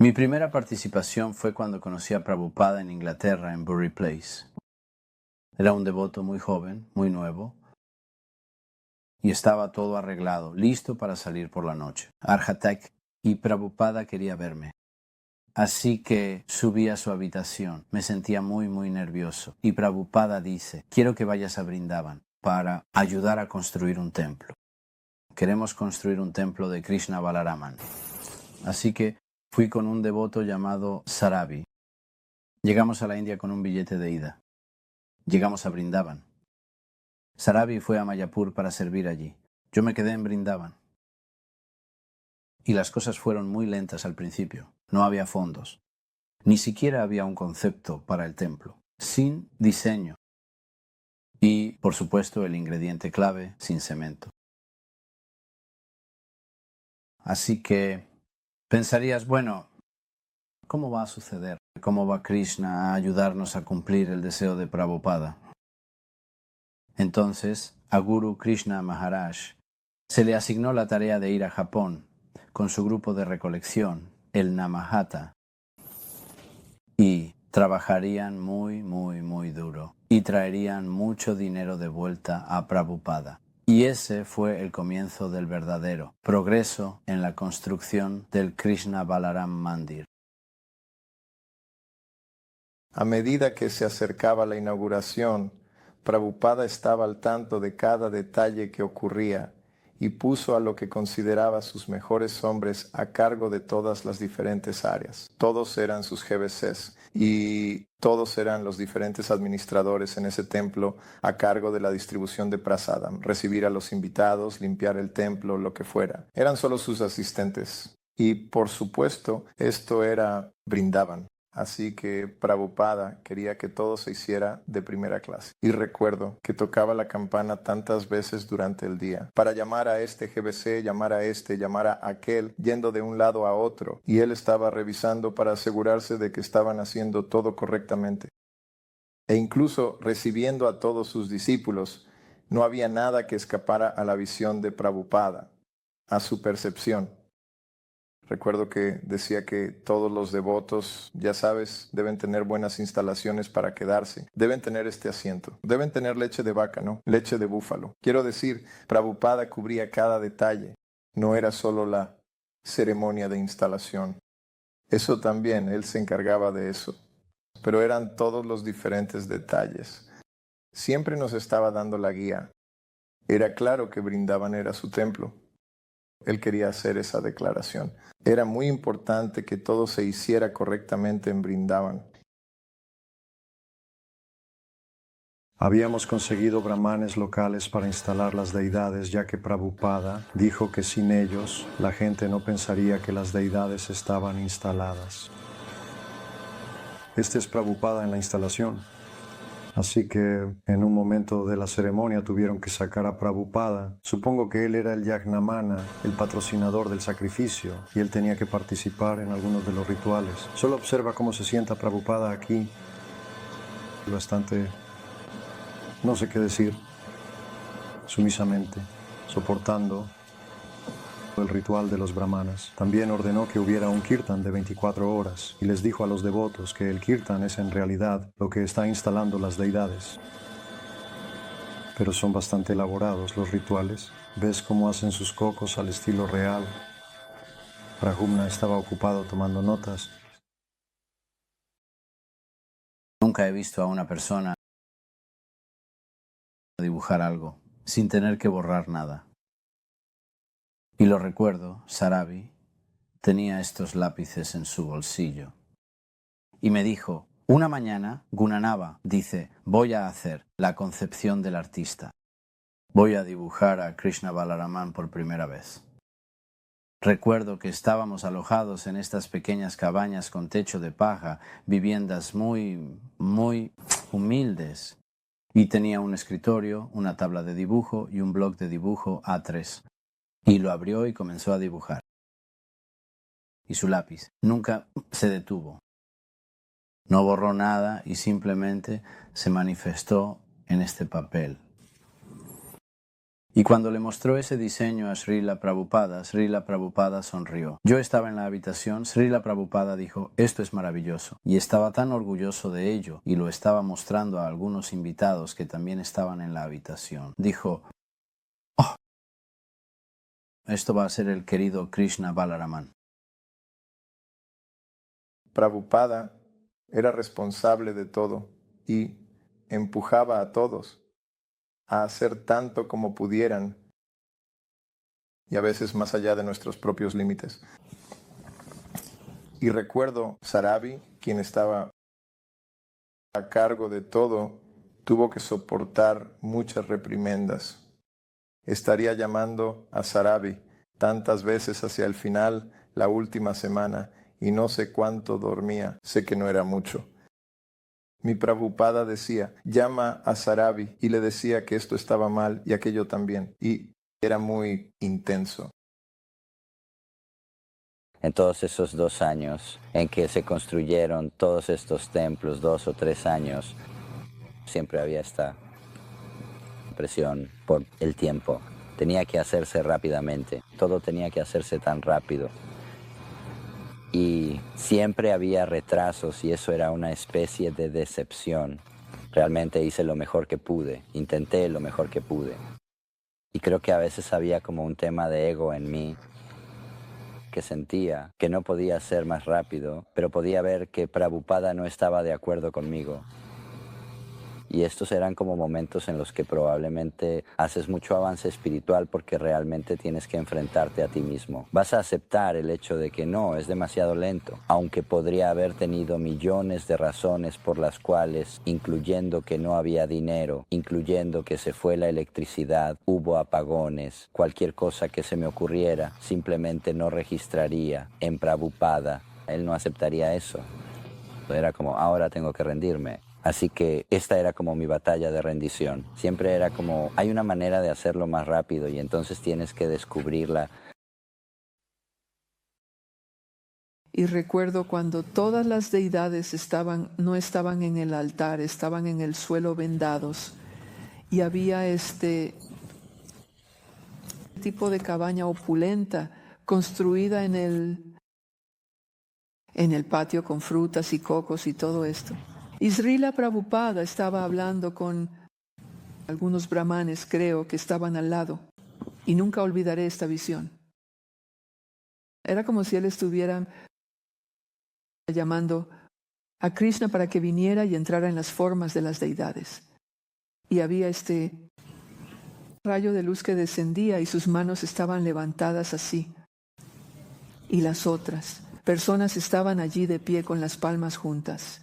Mi primera participación fue cuando conocí a Prabhupada en Inglaterra, en Bury Place. Era un devoto muy joven, muy nuevo, y estaba todo arreglado, listo para salir por la noche. Arhatak y Prabhupada quería verme. Así que subí a su habitación. Me sentía muy nervioso. Y Prabhupada dice, quiero que vayas a Vrindavan para ayudar a construir un templo. Queremos construir un templo de Krishna Balaraman. Así que fui con un devoto llamado Sarabi. Llegamos a la India con un billete de ida. Llegamos a Vrindavan. Sarabi fue a Mayapur para servir allí. Yo me quedé en Vrindavan. Y las cosas fueron muy lentas al principio. No había fondos. Ni siquiera había un concepto para el templo. Sin diseño. Y, por supuesto, el ingrediente clave, sin cemento. Así que pensarías, bueno, ¿cómo va a suceder? ¿Cómo va Krishna a ayudarnos a cumplir el deseo de Prabhupada? Entonces, a Guru Krishna Maharaj se le asignó la tarea de ir a Japón con su grupo de recolección, el Namahata, y trabajarían muy duro y traerían mucho dinero de vuelta a Prabhupada. Y ese fue el comienzo del verdadero progreso en la construcción del Krishna Balaram Mandir. A medida que se acercaba la inauguración, Prabhupada estaba al tanto de cada detalle que ocurría y puso a lo que consideraba sus mejores hombres a cargo de todas las diferentes áreas. Todos eran sus GBCs y todos eran los diferentes administradores en ese templo a cargo de la distribución de prasadam, recibir a los invitados, limpiar el templo, lo que fuera. Eran solo sus asistentes. Y por supuesto, esto era Vrindavan. Así que Prabhupada quería que todo se hiciera de primera clase. Y recuerdo que tocaba la campana tantas veces durante el día para llamar a este GBC, llamar a este, llamar a aquel, yendo de un lado a otro. Y él estaba revisando para asegurarse de que estaban haciendo todo correctamente. E incluso recibiendo a todos sus discípulos, no había nada que escapara a la visión de Prabhupada, a su percepción. Recuerdo que decía que todos los devotos, ya sabes, deben tener buenas instalaciones para quedarse. Deben tener este asiento. Deben tener leche de vaca, ¿no? Leche de búfalo. Quiero decir, Prabhupada cubría cada detalle. No era solo la ceremonia de instalación. Eso también, él se encargaba de eso. Pero eran todos los diferentes detalles. Siempre nos estaba dando la guía. Era claro que Vrindavan era su templo. Él quería hacer esa declaración. Era muy importante que todo se hiciera correctamente en Vrindavan. Habíamos conseguido brahmanes locales para instalar las deidades, ya que Prabhupada dijo que sin ellos la gente no pensaría que las deidades estaban instaladas. Este es Prabhupada en la instalación. Así que en un momento de la ceremonia tuvieron que sacar a Prabhupada. Supongo que él era el Yagnamana, el patrocinador del sacrificio, y él tenía que participar en algunos de los rituales. Solo observa cómo se sienta Prabhupada aquí. Bastante, no sé qué decir, sumisamente, soportando el ritual de los brahmanas. También ordenó que hubiera un kirtan de 24 horas y les dijo a los devotos que el kirtan es en realidad lo que está instalando las deidades. Pero son bastante elaborados los rituales. ¿Ves cómo hacen sus cocos al estilo real? Brahumna estaba ocupado tomando notas. Nunca he visto a una persona dibujar algo sin tener que borrar nada. Y lo recuerdo, Sarabi tenía estos lápices en su bolsillo. Y me dijo, una mañana, Gunanava dice, voy a hacer la concepción del artista. Voy a dibujar a Krishna Balaraman por primera vez. Recuerdo que estábamos alojados en estas pequeñas cabañas con techo de paja, viviendas muy humildes. Y tenía un escritorio, una tabla de dibujo y un bloc de dibujo A3. Y lo abrió y comenzó a dibujar. Y su lápiz nunca se detuvo. No borró nada y simplemente se manifestó en este papel. Y cuando le mostró ese diseño a Srila Prabhupada sonrió. Yo estaba en la habitación, Srila Prabhupada dijo, esto es maravilloso. Y estaba tan orgulloso de ello, y lo estaba mostrando a algunos invitados que también estaban en la habitación. Dijo, oh, esto va a ser el querido Krishna Balaraman. Prabhupada era responsable de todo y empujaba a todos a hacer tanto como pudieran y a veces más allá de nuestros propios límites. Y recuerdo Sarabi, quien estaba a cargo de todo, tuvo que soportar muchas reprimendas. Estaría llamando a Sarabi tantas veces hacia el final, la última semana, y no sé cuánto dormía, sé que no era mucho. Mi Prabhupada decía, llama a Sarabi, y le decía que esto estaba mal y aquello también, y era muy intenso. En todos esos 2 años en que se construyeron todos estos templos, 2 o 3 años, siempre había esta presión por el tiempo. Tenía que hacerse rápidamente, todo tenía que hacerse tan rápido. Y siempre había retrasos y eso era una especie de decepción. Realmente hice lo mejor que pude, intenté lo mejor que pude. Y creo que a veces había como un tema de ego en mí, que sentía que no podía ser más rápido, pero podía ver que Prabhupada no estaba de acuerdo conmigo. Y estos eran como momentos en los que probablemente haces mucho avance espiritual porque realmente tienes que enfrentarte a ti mismo. Vas a aceptar el hecho de que no, es demasiado lento, aunque podría haber tenido millones de razones por las cuales, incluyendo que no había dinero, incluyendo que se fue la electricidad, hubo apagones, cualquier cosa que se me ocurriera, simplemente no registraría en Prabhupada. Él no aceptaría eso. Era como, ahora tengo que rendirme. Así que esta era como mi batalla de rendición. Siempre era como, hay una manera de hacerlo más rápido y entonces tienes que descubrirla. Y recuerdo cuando todas las deidades no estaban en el altar, estaban en el suelo vendados. Y había este tipo de cabaña opulenta construida en el patio con frutas y cocos y todo esto. Y Srila Prabhupada estaba hablando con algunos brahmanes, creo, que estaban al lado. Y nunca olvidaré esta visión. Era como si él estuviera llamando a Krishna para que viniera y entrara en las formas de las deidades. Y había este rayo de luz que descendía y sus manos estaban levantadas así. Y las otras personas estaban allí de pie con las palmas juntas.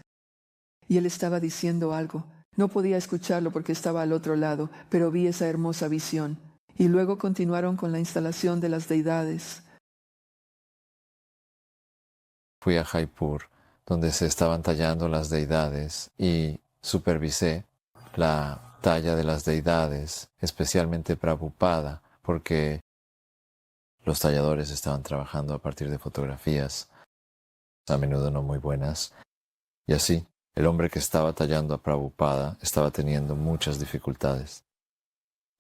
Y él estaba diciendo algo. No podía escucharlo porque estaba al otro lado, pero vi esa hermosa visión. Y luego continuaron con la instalación de las deidades. Fui a Jaipur, donde se estaban tallando las deidades, y supervisé la talla de las deidades, especialmente Prabhupada, porque los talladores estaban trabajando a partir de fotografías, a menudo no muy buenas, y así. El hombre que estaba tallando a Prabhupada estaba teniendo muchas dificultades.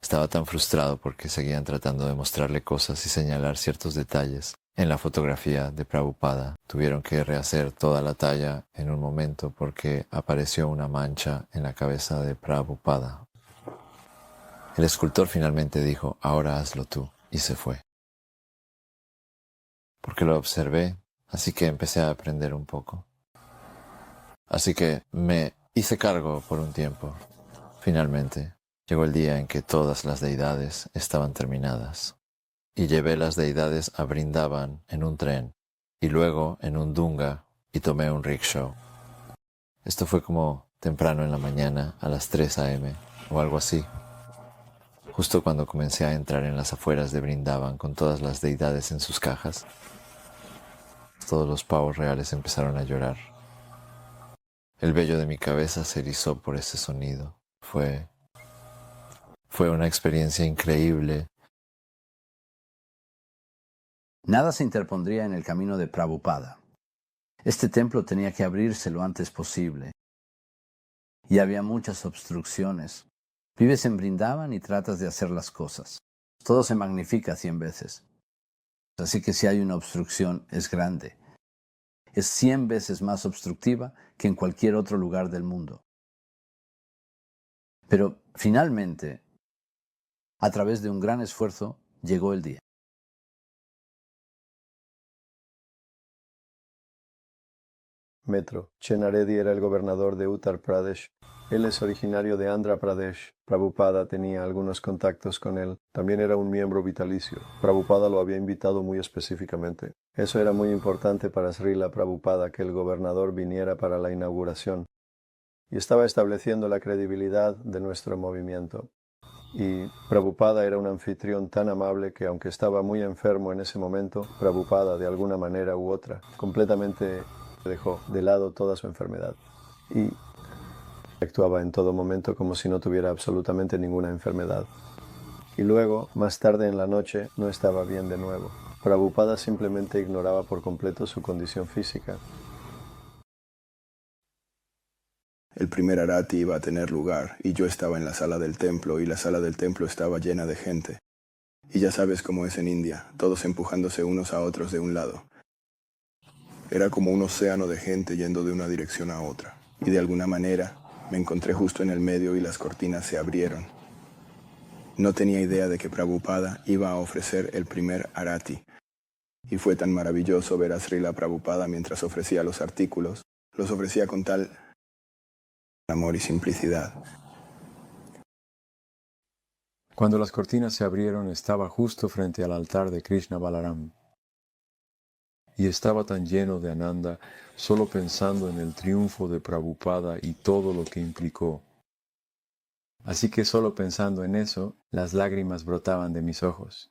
Estaba tan frustrado porque seguían tratando de mostrarle cosas y señalar ciertos detalles. En la fotografía de Prabhupada tuvieron que rehacer toda la talla en un momento porque apareció una mancha en la cabeza de Prabhupada. El escultor finalmente dijo, ahora hazlo tú, y se fue. Porque lo observé, así que empecé a aprender un poco. Así que me hice cargo por un tiempo. Finalmente, llegó el día en que todas las deidades estaban terminadas. Y llevé las deidades a Vrindavan en un tren, y luego en un dunga, y tomé un rickshaw. Esto fue como temprano en la mañana, a las 3 a.m., o algo así. Justo cuando comencé a entrar en las afueras de Vrindavan con todas las deidades en sus cajas, todos los pavos reales empezaron a llorar. El vello de mi cabeza se erizó por ese sonido. Fue una experiencia increíble. Nada se interpondría en el camino de Prabhupada. Este templo tenía que abrirse lo antes posible. Y había muchas obstrucciones. Vives en Vrindavan y tratas de hacer las cosas. todo se magnifica 100 veces. Así que si hay una obstrucción, es grande. Es 100 veces más obstructiva que en cualquier otro lugar del mundo. Pero finalmente, a través de un gran esfuerzo, llegó el día. Metro. Chenaredi era el gobernador de Uttar Pradesh. Él es originario de Andhra Pradesh. Prabhupada tenía algunos contactos con él. También era un miembro vitalicio. Prabhupada lo había invitado muy específicamente. Eso era muy importante para Srila Prabhupada, que el gobernador viniera para la inauguración. Y estaba estableciendo la credibilidad de nuestro movimiento. Y Prabhupada era un anfitrión tan amable que, aunque estaba muy enfermo en ese momento, Prabhupada, de alguna manera u otra, completamente dejó de lado toda su enfermedad y actuaba en todo momento como si no tuviera absolutamente ninguna enfermedad. Y luego, más tarde en la noche, no estaba bien de nuevo. Prabhupada simplemente ignoraba por completo su condición física. El primer arati iba a tener lugar y yo estaba en la sala del templo y la sala del templo estaba llena de gente. Y ya sabes cómo es en India, todos empujándose unos a otros de un lado. Era como un océano de gente yendo de una dirección a otra. Y de alguna manera me encontré justo en el medio y las cortinas se abrieron. No tenía idea de que Prabhupada iba a ofrecer el primer arati. Y fue tan maravilloso ver a Srila Prabhupada mientras ofrecía los artículos. Los ofrecía con tal amor y simplicidad. Cuando las cortinas se abrieron, estaba justo frente al altar de Krishna Balaram. Y estaba tan lleno de Ananda, solo pensando en el triunfo de Prabhupada y todo lo que implicó. Así que solo pensando en eso, las lágrimas brotaban de mis ojos.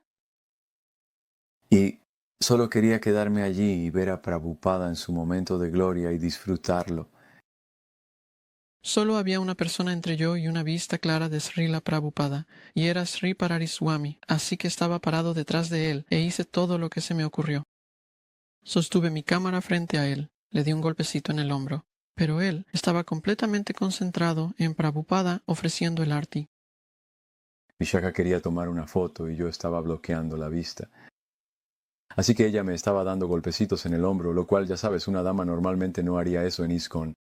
Y solo quería quedarme allí y ver a Prabhupada en su momento de gloria y disfrutarlo. Solo había una persona entre yo y una vista clara de Srila Prabhupada, y era Sri Parariswami, así que estaba parado detrás de él e hice todo lo que se me ocurrió. Sostuve mi cámara frente a él, le di un golpecito en el hombro, pero él estaba completamente concentrado en Prabhupada ofreciendo el arti. Vishaka quería tomar una foto y yo estaba bloqueando la vista. Así que ella me estaba dando golpecitos en el hombro, lo cual, ya sabes, una dama normalmente no haría eso en ISKCON.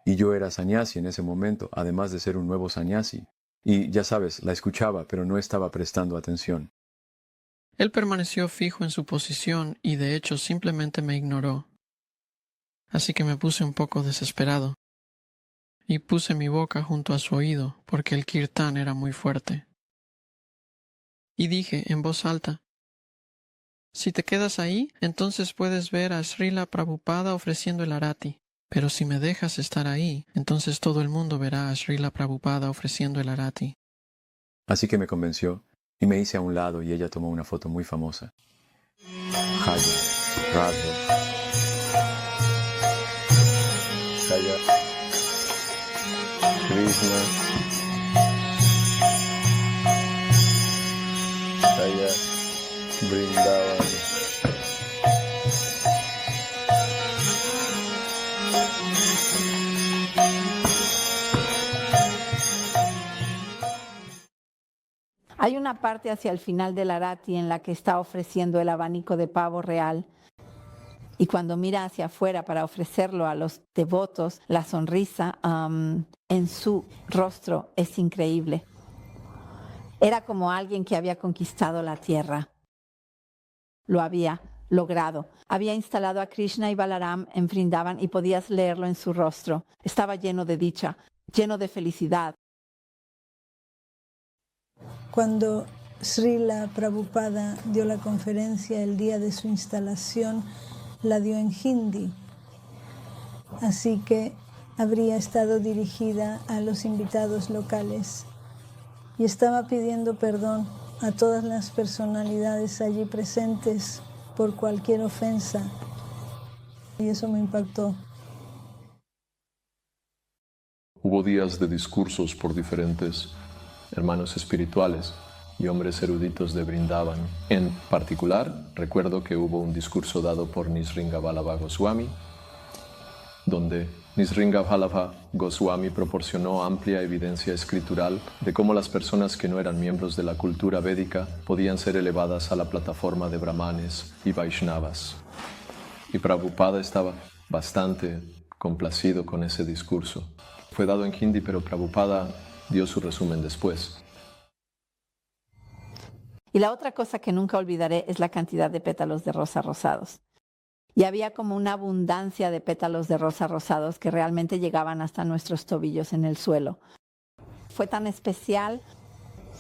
Y yo era sannyasi en ese momento, además de ser un nuevo sannyasi. Y, ya sabes, la escuchaba, pero no estaba prestando atención. Él permaneció fijo en su posición y de hecho simplemente me ignoró. Así que me puse un poco desesperado. Y puse mi boca junto a su oído porque el kirtán era muy fuerte. Y dije en voz alta, si te quedas ahí, entonces puedes ver a Srila Prabhupada ofreciendo el arati. Pero si me dejas estar ahí, entonces todo el mundo verá a Srila Prabhupada ofreciendo el arati. Así que me convenció. Y me hice a un lado y ella tomó una foto muy famosa. Jaya, Radha, Jaya, Krishna, Jaya, Vrindavan. Hay una parte hacia el final del arati en la que está ofreciendo el abanico de pavo real. Y cuando mira hacia afuera para ofrecerlo a los devotos, la sonrisa en su rostro es increíble. Era como alguien que había conquistado la tierra. Lo había logrado. Había instalado a Krishna y Balaram en Vrindavan y podías leerlo en su rostro. Estaba lleno de dicha, lleno de felicidad. Cuando Srila Prabhupada dio la conferencia el día de su instalación, la dio en hindi, así que habría estado dirigida a los invitados locales y estaba pidiendo perdón a todas las personalidades allí presentes por cualquier ofensa, y eso me impactó. Hubo días de discursos por diferentes hermanos espirituales y hombres eruditos de Vrindavan. En particular, recuerdo que hubo un discurso dado por Nisringavalabha Goswami donde Nisringavalabha Goswami proporcionó amplia evidencia escritural de cómo las personas que no eran miembros de la cultura védica podían ser elevadas a la plataforma de brahmanes y vaishnavas. Y Prabhupada estaba bastante complacido con ese discurso. Fue dado en hindi, pero Prabhupada dio su resumen después. Y la otra cosa que nunca olvidaré es la cantidad de pétalos de rosa rosados. Y había como una abundancia de pétalos de rosa rosados que realmente llegaban hasta nuestros tobillos en el suelo. Fue tan especial.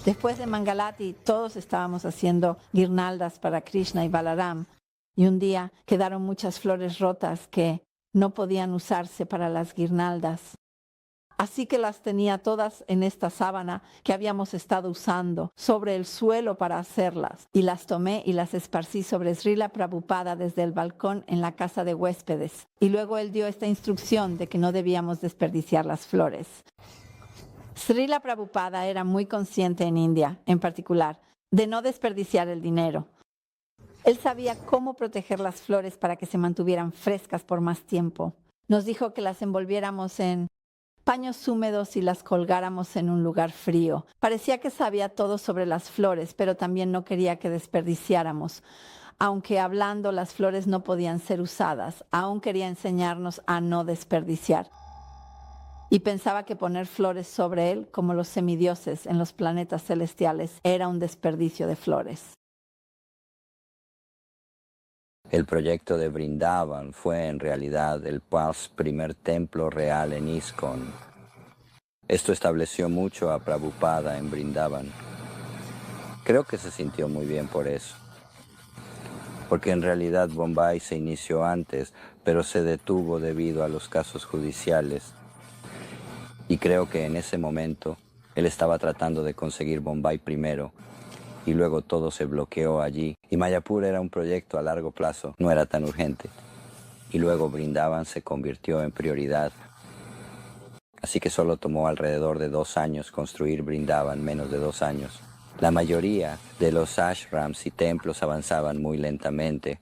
Después de Mangalati, todos estábamos haciendo guirnaldas para Krishna y Balaram. Y un día quedaron muchas flores rotas que no podían usarse para las guirnaldas. Así que las tenía todas en esta sábana que habíamos estado usando sobre el suelo para hacerlas. Y las tomé y las esparcí sobre Srila Prabhupada desde el balcón en la casa de huéspedes. Y luego él dio esta instrucción de que no debíamos desperdiciar las flores. Srila Prabhupada era muy consciente en India, en particular, de no desperdiciar el dinero. Él sabía cómo proteger las flores para que se mantuvieran frescas por más tiempo. Nos dijo que las envolviéramos en paños húmedos y las colgáramos en un lugar frío. Parecía que sabía todo sobre las flores, pero también no quería que desperdiciáramos. Aunque hablando las flores no podían ser usadas, aún quería enseñarnos a no desperdiciar. Y pensaba que poner flores sobre él, como los semidioses en los planetas celestiales, era un desperdicio de flores. El proyecto de Vrindavan fue en realidad el primer templo real en ISKCON. Esto estableció mucho a Prabhupada en Vrindavan. Creo que se sintió muy bien por eso. Porque en realidad Bombay se inició antes, pero se detuvo debido a los casos judiciales. Y creo que en ese momento él estaba tratando de conseguir Bombay primero. Y luego todo se bloqueó allí. Y Mayapur era un proyecto a largo plazo, no era tan urgente. Y luego Vrindavan se convirtió en prioridad. Así que solo tomó alrededor de 2 años construir Vrindavan, menos de 2 años. La mayoría de los ashrams y templos avanzaban muy lentamente.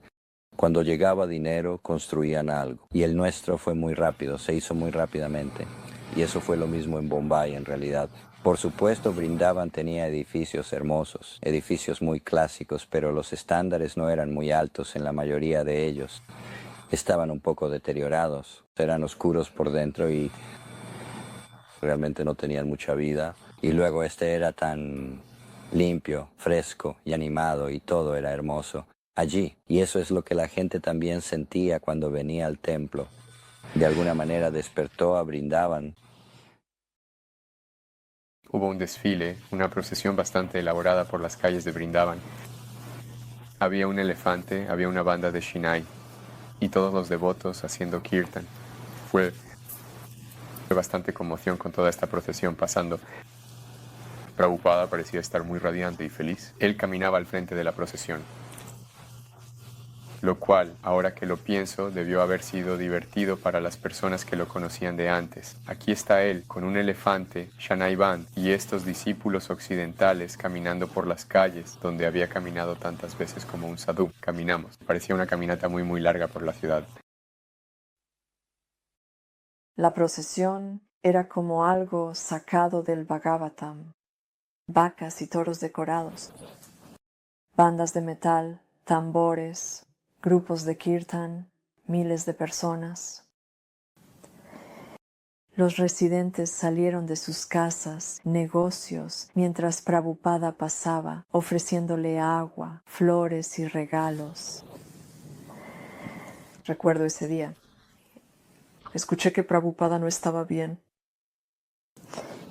Cuando llegaba dinero, construían algo. Y el nuestro fue muy rápido, se hizo muy rápidamente. Y eso fue lo mismo en Bombay, en realidad. Por supuesto, Vrindavan tenía edificios hermosos, edificios muy clásicos, pero los estándares no eran muy altos en la mayoría de ellos. Estaban un poco deteriorados, eran oscuros por dentro y realmente no tenían mucha vida. Y luego este era tan limpio, fresco y animado y todo era hermoso allí. Y eso es lo que la gente también sentía cuando venía al templo. De alguna manera despertó a Vrindavan. Hubo un desfile, una procesión bastante elaborada por las calles de Vrindavan. Había un elefante, había una banda de Shinai y todos los devotos haciendo kirtan. Fue bastante conmoción con toda esta procesión pasando. Prabhupada parecía estar muy radiante y feliz. Él caminaba al frente de la procesión, lo cual, ahora que lo pienso, debió haber sido divertido para las personas que lo conocían de antes. Aquí está él, con un elefante, Shanai Band, y estos discípulos occidentales caminando por las calles, donde había caminado tantas veces como un sadhu. Caminamos. Parecía una caminata muy muy larga por la ciudad. La procesión era como algo sacado del Bhagavatam. Vacas y toros decorados, bandas de metal, tambores, grupos de kirtan, miles de personas. Los residentes salieron de sus casas, negocios, mientras Prabhupada pasaba, ofreciéndole agua, flores y regalos. Recuerdo ese día. Escuché que Prabhupada no estaba bien.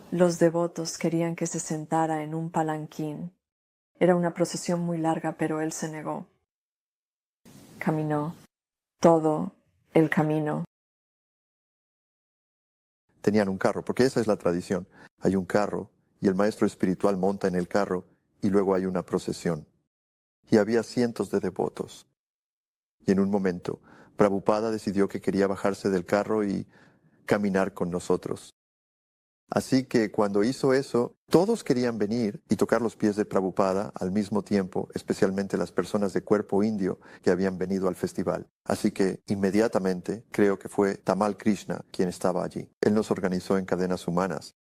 Los devotos querían que se sentara en un palanquín. Era una procesión muy larga, pero él se negó. Caminó todo el camino. Tenían un carro, porque esa es la tradición. Hay un carro y el maestro espiritual monta en el carro y luego hay una procesión. Y había cientos de devotos. Y en un momento, Prabhupada decidió que quería bajarse del carro y caminar con nosotros. Así que cuando hizo eso, todos querían venir y tocar los pies de Prabhupada al mismo tiempo, especialmente las personas de cuerpo indio que habían venido al festival. Así que inmediatamente creo que fue Tamal Krishna quien estaba allí. Él nos organizó en cadenas humanas.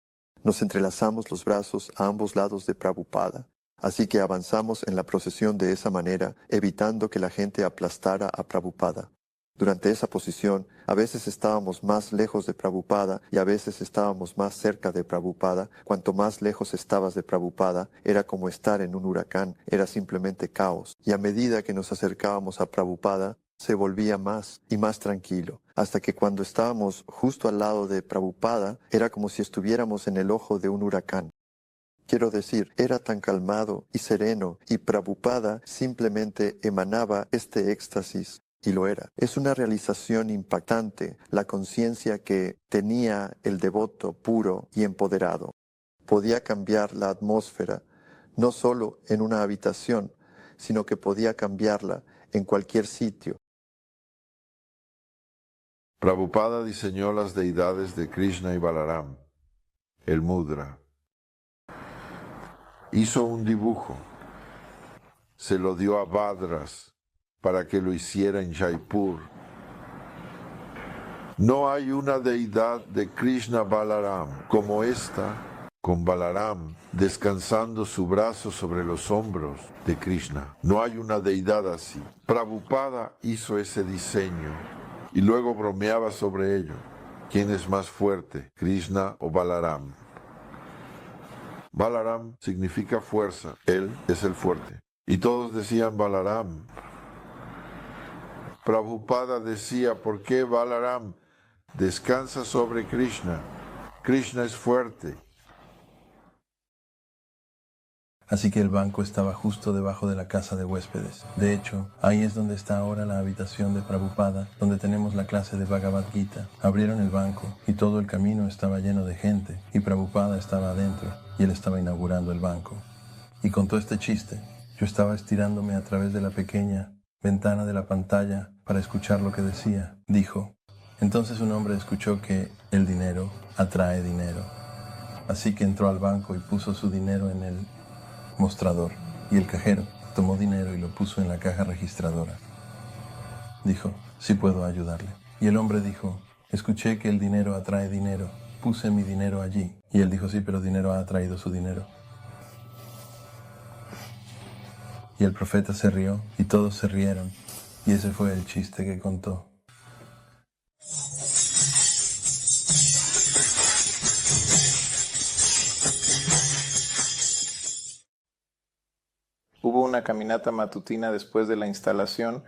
Nos entrelazamos los brazos a ambos lados de Prabhupada. Así que avanzamos en la procesión de esa manera, evitando que la gente aplastara a Prabhupada. Durante esa posición, a veces estábamos más lejos de Prabhupada y a veces estábamos más cerca de Prabhupada. Cuanto más lejos estabas de Prabhupada, era como estar en un huracán, era simplemente caos. Y a medida que nos acercábamos a Prabhupada, se volvía más y más tranquilo, hasta que cuando estábamos justo al lado de Prabhupada, era como si estuviéramos en el ojo de un huracán. Quiero decir, era tan calmado y sereno, y Prabhupada simplemente emanaba este éxtasis. Y lo era. Es una realización impactante la conciencia que tenía el devoto puro y empoderado. Podía cambiar la atmósfera, no solo en una habitación, sino que podía cambiarla en cualquier sitio. Prabhupada diseñó las deidades de Krishna y Balaram, el mudra. Hizo un dibujo, se lo dio a Bhadras para que lo hiciera en Jaipur. No hay una deidad de Krishna Balaram como esta, con Balaram descansando su brazo sobre los hombros de Krishna. No hay una deidad así. Prabhupada hizo ese diseño y luego bromeaba sobre ello. ¿Quién es más fuerte, Krishna o Balaram? Balaram significa fuerza. Él es el fuerte. Y todos decían Balaram. Prabhupada decía, ¿por qué Balaram descansa sobre Krishna? Krishna es fuerte. Así que el banco estaba justo debajo de la casa de huéspedes. De hecho, ahí es donde está ahora la habitación de Prabhupada, donde tenemos la clase de Bhagavad Gita. Abrieron el banco y todo el camino estaba lleno de gente, y Prabhupada estaba adentro, y él estaba inaugurando el banco. Y contó este chiste. Yo estaba estirándome a través de la pequeña ventana de la pantalla para escuchar lo que decía. Dijo, entonces un hombre escuchó que el dinero atrae dinero. Así que entró al banco y puso su dinero en el mostrador, y el cajero tomó dinero y lo puso en la caja registradora. Dijo, sí puedo ayudarle. Y el hombre dijo, escuché que el dinero atrae dinero, puse mi dinero allí. Y él dijo, sí, pero dinero ha atraído su dinero. Y el profeta se rió, y todos se rieron, y ese fue el chiste que contó. Hubo una caminata matutina después de la instalación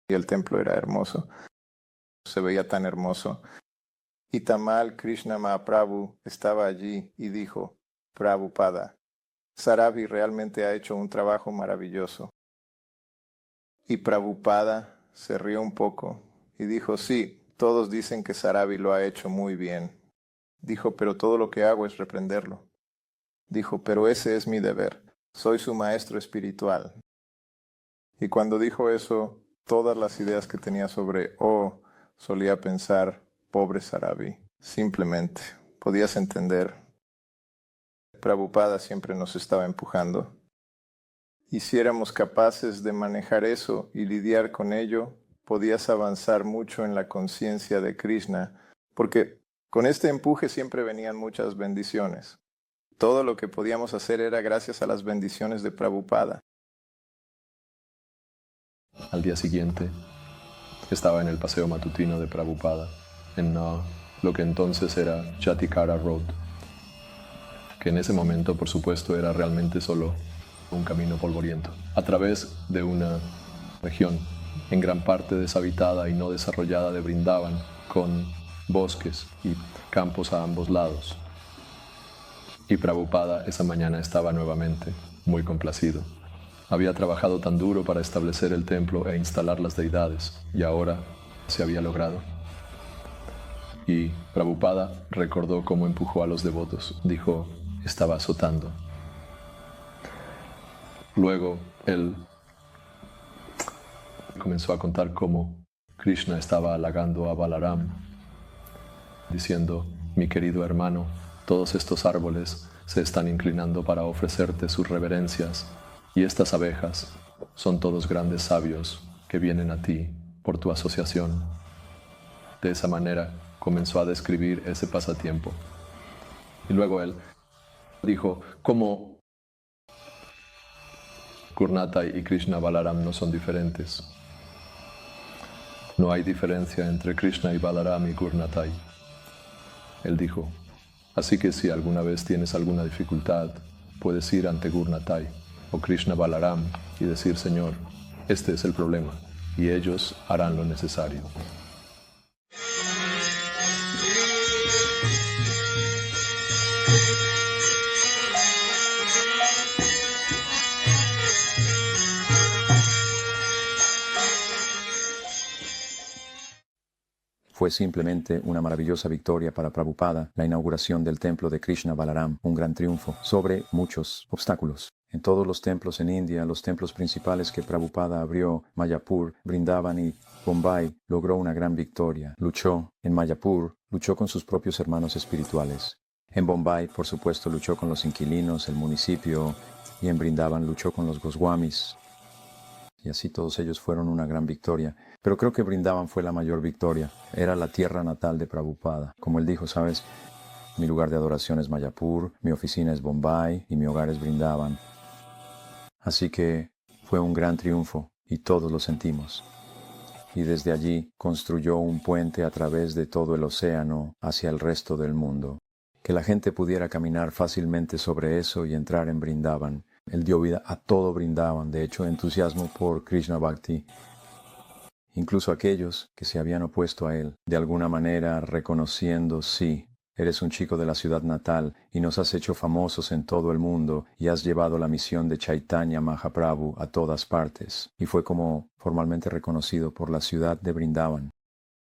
y el templo era hermoso. Se veía tan hermoso. Y Tamal Krishna Mahaprabhu estaba allí y dijo, Prabhupada, Sarabi realmente ha hecho un trabajo maravilloso. Y Prabhupada se rió un poco y dijo, sí, todos dicen que Sarabi lo ha hecho muy bien. Dijo, pero todo lo que hago es reprenderlo. Dijo, pero ese es mi deber. Soy su maestro espiritual. Y cuando dijo eso, todas las ideas que tenía sobre solía pensar, pobre Sarabi. Simplemente, podías entender. Prabhupada siempre nos estaba empujando. Y si éramos capaces de manejar eso y lidiar con ello, podías avanzar mucho en la conciencia de Krishna, porque con este empuje siempre venían muchas bendiciones. Todo lo que podíamos hacer era gracias a las bendiciones de Prabhupada. Al día siguiente, estaba en el paseo matutino de Prabhupada, en lo que entonces era Chatikara Road, que en ese momento, por supuesto, era realmente solo un camino polvoriento, a través de una región en gran parte deshabitada y no desarrollada de Vrindavan, con bosques y campos a ambos lados. Y Prabhupada esa mañana estaba nuevamente muy complacido. Había trabajado tan duro para establecer el templo e instalar las deidades, y ahora se había logrado. Y Prabhupada recordó cómo empujó a los devotos. Dijo, estaba azotando. Luego él comenzó a contar cómo Krishna estaba halagando a Balaram, diciendo, Mi querido hermano, todos estos árboles se están inclinando para ofrecerte sus reverencias, y estas abejas son todos grandes sabios que vienen a ti por tu asociación. De esa manera comenzó a describir ese pasatiempo. Y luego él dijo, ¿cómo Gurnatai y Krishna Balaram no son diferentes? No hay diferencia entre Krishna y Balaram y Gurnatai. Él dijo, así que si alguna vez tienes alguna dificultad, puedes ir ante Gurnatai o Krishna Balaram y decir, Señor, este es el problema, y ellos harán lo necesario. Fue simplemente una maravillosa victoria para Prabhupada, la inauguración del templo de Krishna Balaram, un gran triunfo sobre muchos obstáculos. En todos los templos en India, los templos principales que Prabhupada abrió, Mayapur, Vrindavan y Bombay, logró una gran victoria. Luchó en Mayapur, luchó con sus propios hermanos espirituales. En Bombay, por supuesto, luchó con los inquilinos, el municipio, y en Vrindavan luchó con los Goswamis. Y así todos ellos fueron una gran victoria. Pero creo que Vrindavan fue la mayor victoria. Era la tierra natal de Prabhupada. Como él dijo, ¿sabes? Mi lugar de adoración es Mayapur, mi oficina es Bombay y mi hogar es Vrindavan. Así que fue un gran triunfo y todos lo sentimos. Y desde allí construyó un puente a través de todo el océano hacia el resto del mundo. Que la gente pudiera caminar fácilmente sobre eso y entrar en Vrindavan. Él dio vida a todo Vrindavan, de hecho, entusiasmo por Krishna Bhakti. Incluso aquellos que se habían opuesto a él, de alguna manera reconociendo, sí, eres un chico de la ciudad natal y nos has hecho famosos en todo el mundo y has llevado la misión de Chaitanya Mahaprabhu a todas partes. Y fue como formalmente reconocido por la ciudad de Vrindavan.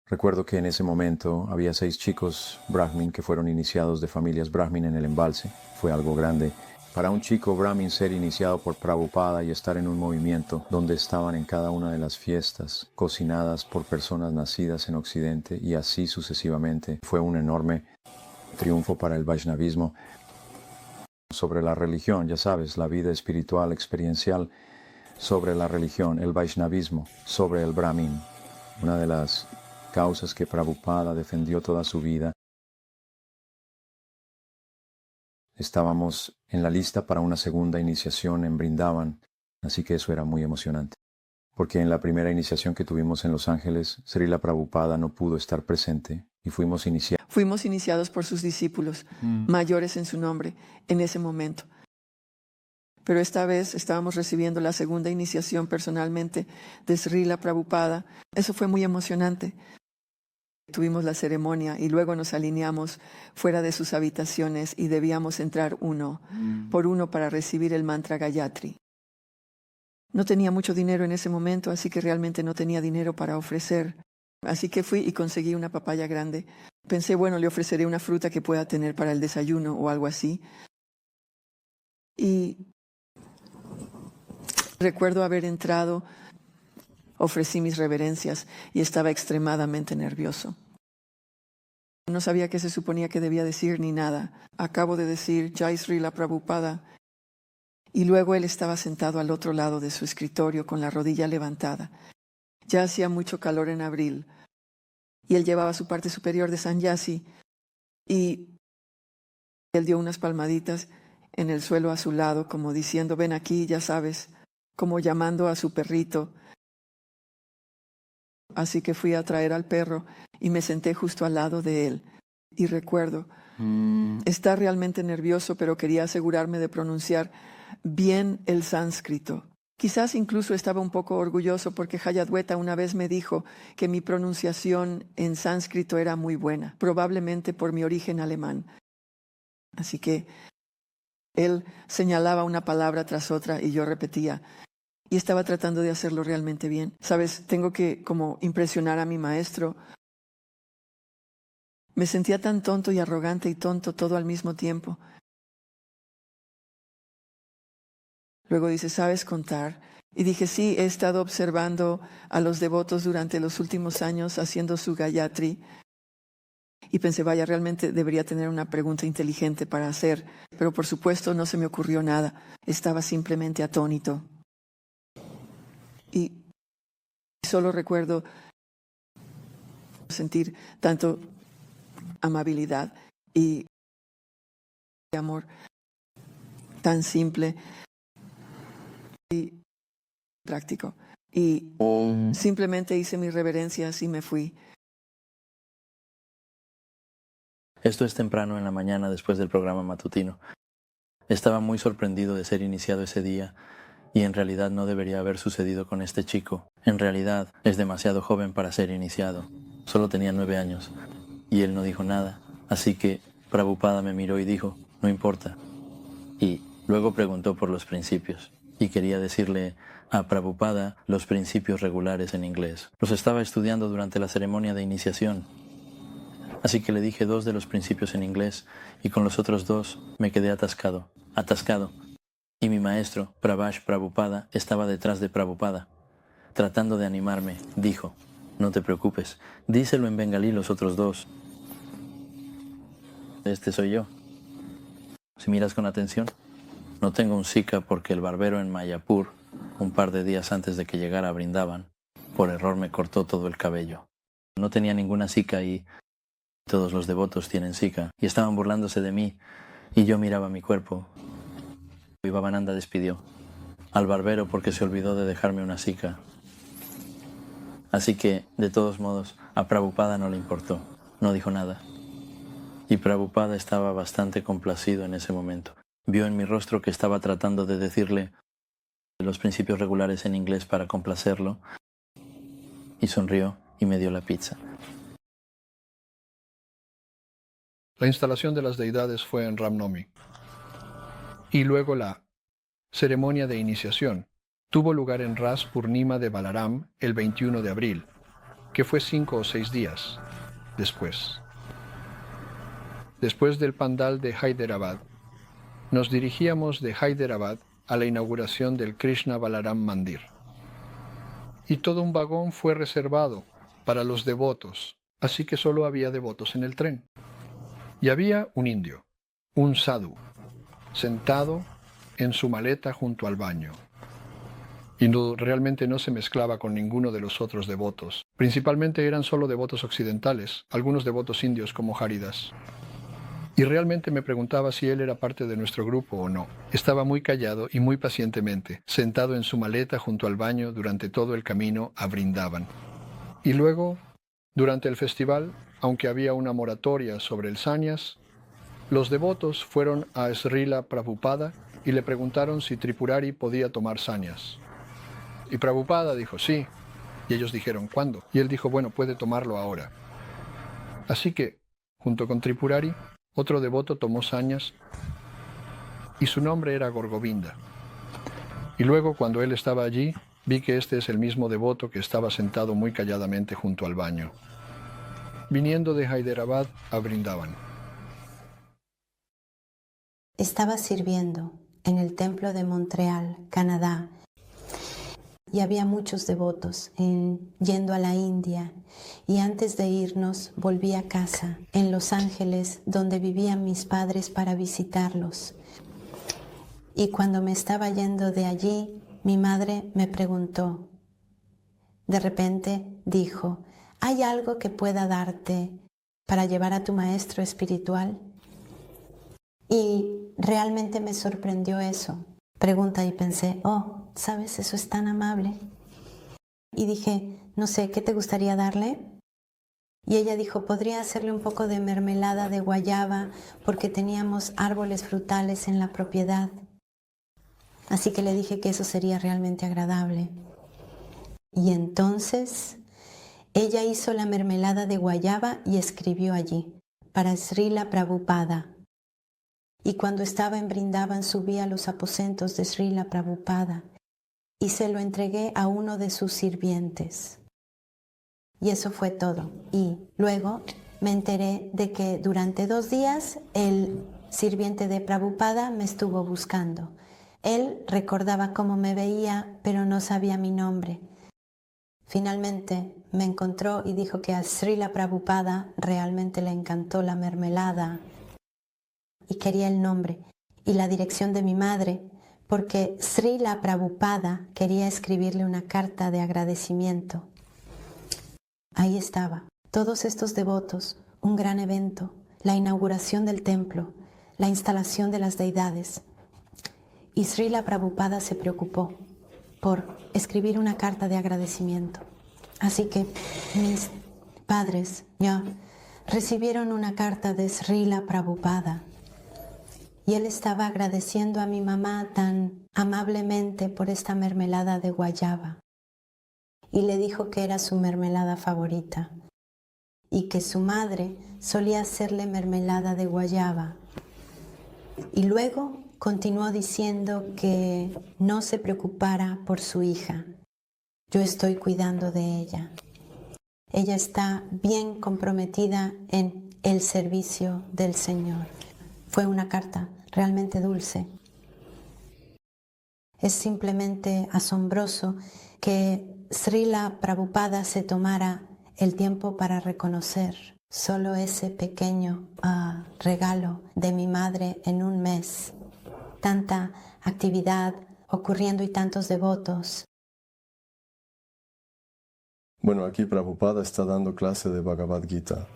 Recuerdo que en ese momento había 6 chicos Brahmin que fueron iniciados de familias Brahmin en el embalse. Fue algo grande. Para un chico Brahmin ser iniciado por Prabhupada y estar en un movimiento donde estaban en cada una de las fiestas, cocinadas por personas nacidas en Occidente y así sucesivamente, fue un enorme triunfo para el Vaishnavismo. Sobre la religión, ya sabes, la vida espiritual, experiencial, sobre la religión, el Vaishnavismo, sobre el Brahmin. Una de las causas que Prabhupada defendió toda su vida. Estábamos en la lista para una segunda iniciación en Vrindavan, así que eso era muy emocionante. Porque en la primera iniciación que tuvimos en Los Ángeles, Srila Prabhupada no pudo estar presente y fuimos iniciados. Fuimos iniciados por sus discípulos, mayores en su nombre, en ese momento. Pero esta vez estábamos recibiendo la segunda iniciación personalmente de Srila Prabhupada. Eso fue muy emocionante. Tuvimos la ceremonia y luego nos alineamos fuera de sus habitaciones y debíamos entrar uno por uno para recibir el mantra Gayatri. No tenía mucho dinero en ese momento, así que realmente no tenía dinero para ofrecer. Así que fui y conseguí una papaya grande. Pensé, bueno, le ofreceré una fruta que pueda tener para el desayuno o algo así. Y recuerdo haber entrado, ofrecí mis reverencias y estaba extremadamente nervioso. No sabía qué se suponía que debía decir ni nada. Acabo de decir Jai Srila Prabhupada. Y luego él estaba sentado al otro lado de su escritorio con la rodilla levantada. Ya hacía mucho calor en abril y él llevaba su parte superior de sannyasi y él dio unas palmaditas en el suelo a su lado como diciendo, ven aquí, ya sabes, como llamando a su perrito. Así que fui a traer al perro y me senté justo al lado de él. Y recuerdo, está realmente nervioso, pero quería asegurarme de pronunciar bien el sánscrito. Quizás incluso estaba un poco orgulloso porque Hayadweta una vez me dijo que mi pronunciación en sánscrito era muy buena, probablemente por mi origen alemán. Así que él señalaba una palabra tras otra y yo repetía. Y estaba tratando de hacerlo realmente bien. Sabes, tengo que como impresionar a mi maestro. Me sentía tan tonto y arrogante y tonto todo al mismo tiempo. Luego dice, ¿sabes contar? Y dije, sí, he estado observando a los devotos durante los últimos años haciendo su Gayatri. Y pensé, vaya, realmente debería tener una pregunta inteligente para hacer, pero por supuesto no se me ocurrió nada. Estaba simplemente atónito. Y solo recuerdo sentir tanto amabilidad y amor tan simple y práctico. Y simplemente hice mis reverencias y me fui. Esto es temprano en la mañana después del programa matutino. Estaba muy sorprendido de ser iniciado ese día y en realidad no debería haber sucedido con este chico. En realidad es demasiado joven para ser iniciado. Solo tenía 9 años y él no dijo nada. Así que Prabhupada me miró y dijo, no importa. Y luego preguntó por los principios y quería decirle a Prabhupada los principios regulares en inglés. Los estaba estudiando durante la ceremonia de iniciación. Así que le dije 2 de los principios en inglés y con los otros 2 me quedé atascado. Y mi maestro, Prabhash Prabhupada, estaba detrás de Prabhupada. Tratando de animarme, dijo, no te preocupes, díselo en bengalí los otros 2. Este soy yo. Si miras con atención, no tengo un sika porque el barbero en Mayapur, un par de días antes de que llegara a Brindavan, por error me cortó todo el cabello. No tenía ninguna sika y todos los devotos tienen sika, y estaban burlándose de mí, y yo miraba mi cuerpo. Y Bhavananda despidió al barbero porque se olvidó de dejarme una sika. Así que, de todos modos, a Prabhupada no le importó, no dijo nada. Y Prabhupada estaba bastante complacido en ese momento. Vio en mi rostro que estaba tratando de decirle los principios regulares en inglés para complacerlo, y sonrió y me dio la pizza. La instalación de las deidades fue en Ram Navami. Y luego la ceremonia de iniciación tuvo lugar en Ras Purnima de Balaram el 21 de abril, que fue 5 o 6 días después. Después del pandal de Hyderabad, nos dirigíamos de Hyderabad a la inauguración del Krishna Balaram Mandir. Y todo un vagón fue reservado para los devotos, así que solo había devotos en el tren. Y había un indio, un sadhu, sentado en su maleta junto al baño. Y realmente no se mezclaba con ninguno de los otros devotos. Principalmente eran solo devotos occidentales, algunos devotos indios como Haridas. Y realmente me preguntaba si él era parte de nuestro grupo o no. Estaba muy callado y muy pacientemente, sentado en su maleta junto al baño durante todo el camino a Brindavan. Y luego, durante el festival, aunque había una moratoria sobre el sanyas, los devotos fueron a Srila Prabhupada y le preguntaron si Tripurari podía tomar sanyas. Y Prabhupada dijo sí, y ellos dijeron ¿cuándo? Y él dijo bueno, puede tomarlo ahora. Así que, junto con Tripurari, otro devoto tomó sanyas y su nombre era Gorgovinda. Y luego, cuando él estaba allí, vi que este es el mismo devoto que estaba sentado muy calladamente junto al baño, viniendo de Hyderabad a Brindavan. Estaba sirviendo en el templo de Montreal, Canadá, y había muchos devotos yendo a la India, y antes de irnos volví a casa en Los Ángeles, donde vivían mis padres, para visitarlos. Y cuando me estaba yendo de allí, mi madre me preguntó. De repente dijo, ¿hay algo que pueda darte para llevar a tu maestro espiritual? Y realmente me sorprendió eso. Pregunta y pensé, oh, ¿sabes? Eso es tan amable. Y dije, no sé, ¿qué te gustaría darle? Y ella dijo, podría hacerle un poco de mermelada de guayaba porque teníamos árboles frutales en la propiedad. Así que le dije que eso sería realmente agradable. Y entonces ella hizo la mermelada de guayaba y escribió allí, para Srila Prabhupada. Y cuando estaba en Brindavan subí a los aposentos de Srila Prabhupada y se lo entregué a uno de sus sirvientes. Y eso fue todo. Y luego me enteré de que durante 2 días el sirviente de Prabhupada me estuvo buscando. Él recordaba cómo me veía, pero no sabía mi nombre. Finalmente me encontró y dijo que a Srila Prabhupada realmente le encantó la mermelada y quería el nombre y la dirección de mi madre, porque Srila Prabhupada quería escribirle una carta de agradecimiento. Ahí estaba, todos estos devotos, un gran evento, la inauguración del templo, la instalación de las deidades. Y Srila Prabhupada se preocupó por escribir una carta de agradecimiento. Así que mis padres ya recibieron una carta de Srila Prabhupada. Y él estaba agradeciendo a mi mamá tan amablemente por esta mermelada de guayaba. Y le dijo que era su mermelada favorita y que su madre solía hacerle mermelada de guayaba. Y luego continuó diciendo que no se preocupara por su hija. Yo estoy cuidando de ella. Ella está bien comprometida en el servicio del Señor. Fue una carta realmente dulce. Es simplemente asombroso que Srila Prabhupada se tomara el tiempo para reconocer solo ese pequeño regalo de mi madre en un mes. Tanta actividad ocurriendo y tantos devotos. Bueno, aquí Prabhupada está dando clase de Bhagavad Gita.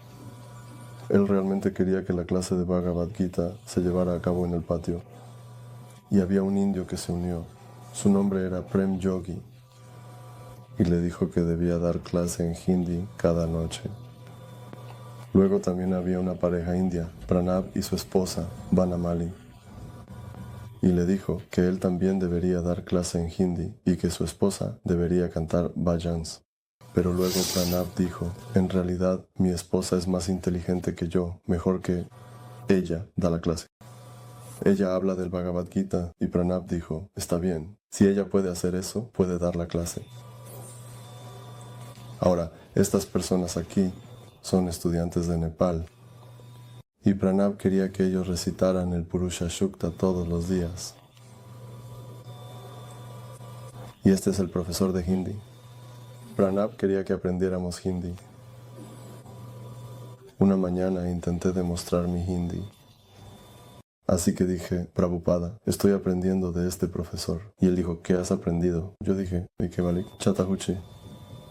Él realmente quería que la clase de Bhagavad Gita se llevara a cabo en el patio. Y había un indio que se unió. Su nombre era Prem Yogi. Y le dijo que debía dar clase en hindi cada noche. Luego también había una pareja india, Pranab y su esposa, Vanamali. Y le dijo que él también debería dar clase en hindi y que su esposa debería cantar bhajans. Pero luego Pranab dijo, en realidad mi esposa es más inteligente que yo, mejor que ella da la clase. Ella habla del Bhagavad Gita y Pranab dijo, está bien, si ella puede hacer eso, puede dar la clase. Ahora, estas personas aquí son estudiantes de Nepal y Pranab quería que ellos recitaran el Purusha Sukta todos los días. Y este es el profesor de hindi. Pranab quería que aprendiéramos hindi. Una mañana intenté demostrar mi hindi. Así que dije, Prabhupada, estoy aprendiendo de este profesor. Y él dijo, ¿qué has aprendido? Yo dije, Ikevalik Chatahuchi,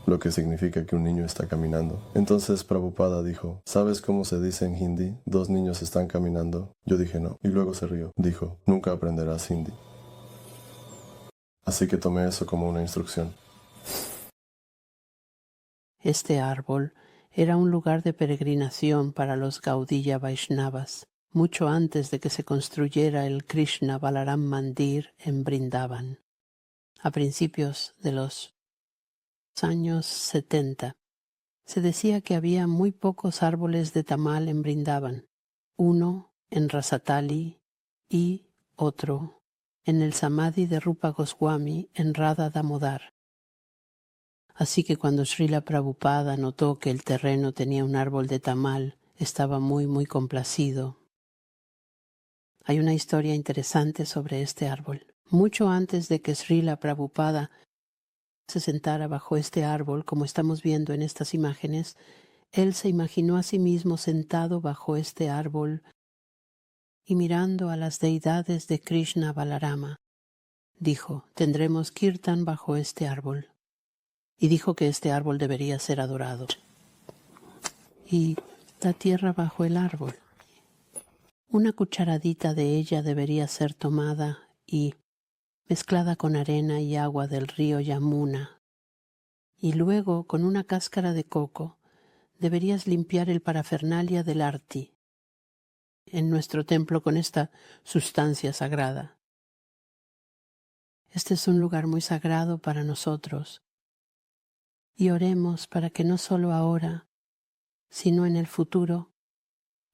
lo que significa que un niño está caminando. Entonces Prabhupada dijo, ¿sabes cómo se dice en hindi? 2 niños están caminando. Yo dije, no. Y luego se rió. Dijo, nunca aprenderás hindi. Así que tomé eso como una instrucción. Este árbol era un lugar de peregrinación para los Gaudiya Vaishnavas, mucho antes de que se construyera el Krishna Balaram Mandir en Brindavan. A principios de los años 70, se decía que había muy pocos árboles de tamal en Brindavan, uno en Rasatali y otro en el Samadhi de Rupa Goswami en Radha Damodar. Así que cuando Srila Prabhupada notó que el terreno tenía un árbol de tamal, estaba muy complacido. Hay una historia interesante sobre este árbol. Mucho antes de que Srila Prabhupada se sentara bajo este árbol, como estamos viendo en estas imágenes, él se imaginó a sí mismo sentado bajo este árbol y mirando a las deidades de Krishna Balarama. Dijo, tendremos kirtan bajo este árbol. Y dijo que este árbol debería ser adorado. Y la tierra bajo el árbol. Una cucharadita de ella debería ser tomada y mezclada con arena y agua del río Yamuna. Y luego, con una cáscara de coco, deberías limpiar el parafernalia del arti en nuestro templo con esta sustancia sagrada. Este es un lugar muy sagrado para nosotros. Y oremos para que no solo ahora, sino en el futuro,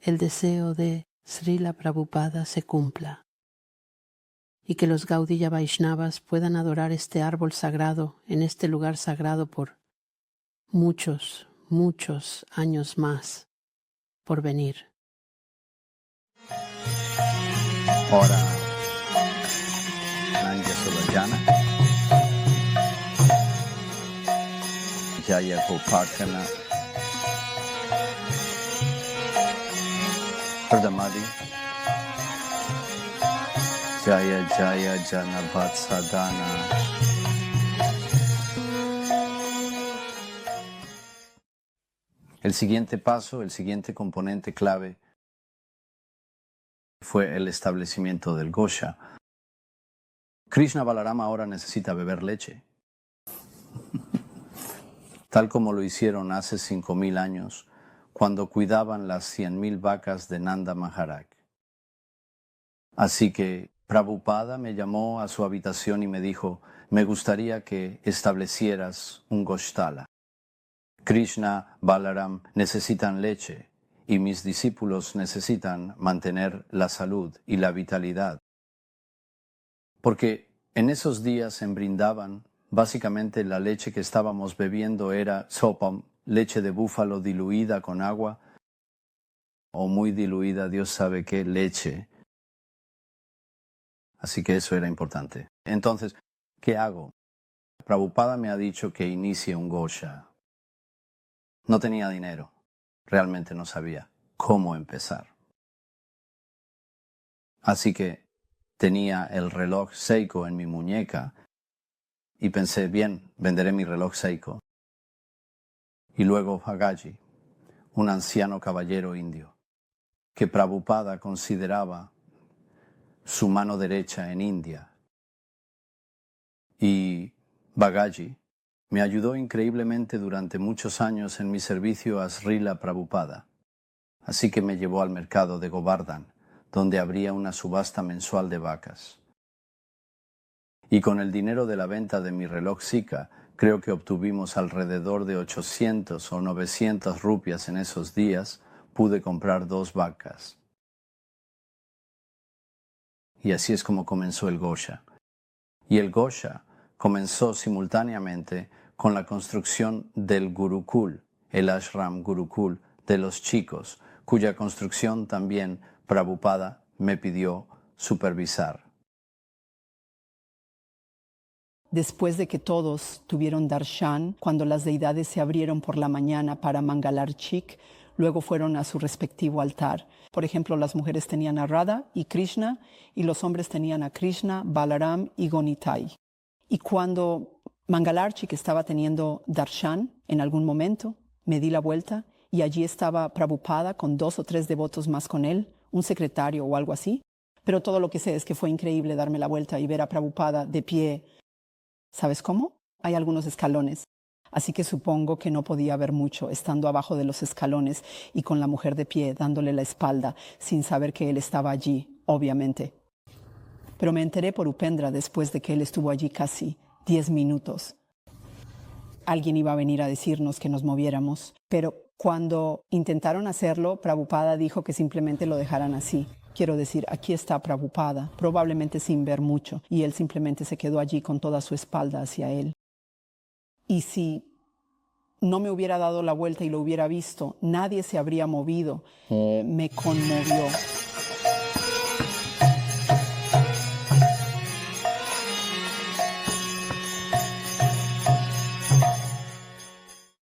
el deseo de Srila Prabhupada se cumpla. Y que los Gaudiya Vaishnavas puedan adorar este árbol sagrado en este lugar sagrado por muchos años más por venir. Ora Nandya Sulayana. Jaya Gopakana Pradamadi Jaya Jaya Janavatsadana. El siguiente paso, el siguiente componente clave fue el establecimiento del Gosha. Krishna Balarama ahora necesita beber leche, tal como lo hicieron hace 5,000 años, cuando cuidaban las 100,000 vacas de Nanda Maharaj. Así que Prabhupada me llamó a su habitación y me dijo, me gustaría que establecieras un Goshtala. Krishna, Balaram necesitan leche y mis discípulos necesitan mantener la salud y la vitalidad. Porque en esos días en Brindavan, básicamente la leche que estábamos bebiendo era sopam, leche de búfalo diluida con agua, o muy diluida, Dios sabe qué leche. Así que eso era importante. Entonces, ¿qué hago? Prabhupada me ha dicho que inicie un Gosha. No tenía dinero. Realmente no sabía cómo empezar. Así que tenía el reloj Seiko en mi muñeca y pensé, bien, venderé mi reloj Seiko. Y luego Bhagaji, un anciano caballero indio, que Prabhupada consideraba su mano derecha en India. Y Bhagaji me ayudó increíblemente durante muchos años en mi servicio a Srila Prabhupada. Así que me llevó al mercado de Govardhan, donde habría una subasta mensual de vacas. Y con el dinero de la venta de mi reloj Sika, creo que obtuvimos alrededor de 800 o 900 rupias en esos días, pude comprar 2 vacas. Y así es como comenzó el Gosha. Y el Gosha comenzó simultáneamente con la construcción del Gurukul, el ashram Gurukul de los chicos, cuya construcción también Prabhupada me pidió supervisar. Después de que todos tuvieron darshan, cuando las deidades se abrieron por la mañana para Mangalarchik, luego fueron a su respectivo altar. Por ejemplo, las mujeres tenían a Radha y Krishna, y los hombres tenían a Krishna, Balaram y Gonitai. Y cuando Mangalarchik estaba teniendo darshan, en algún momento, me di la vuelta, y allí estaba Prabhupada con 2 o 3 devotos más con él, un secretario o algo así. Pero todo lo que sé es que fue increíble darme la vuelta y ver a Prabhupada de pie. ¿Sabes cómo? Hay algunos escalones. Así que supongo que no podía ver mucho, estando abajo de los escalones y con la mujer de pie, dándole la espalda, sin saber que él estaba allí, obviamente. Pero me enteré por Upendra después de que él estuvo allí casi 10 minutos. Alguien iba a venir a decirnos que nos moviéramos, pero cuando intentaron hacerlo, Prabhupada dijo que simplemente lo dejaran así. Quiero decir, aquí está Prabhupada, probablemente sin ver mucho, y él simplemente se quedó allí con toda su espalda hacia él. Y si no me hubiera dado la vuelta y lo hubiera visto, nadie se habría movido. Me conmovió.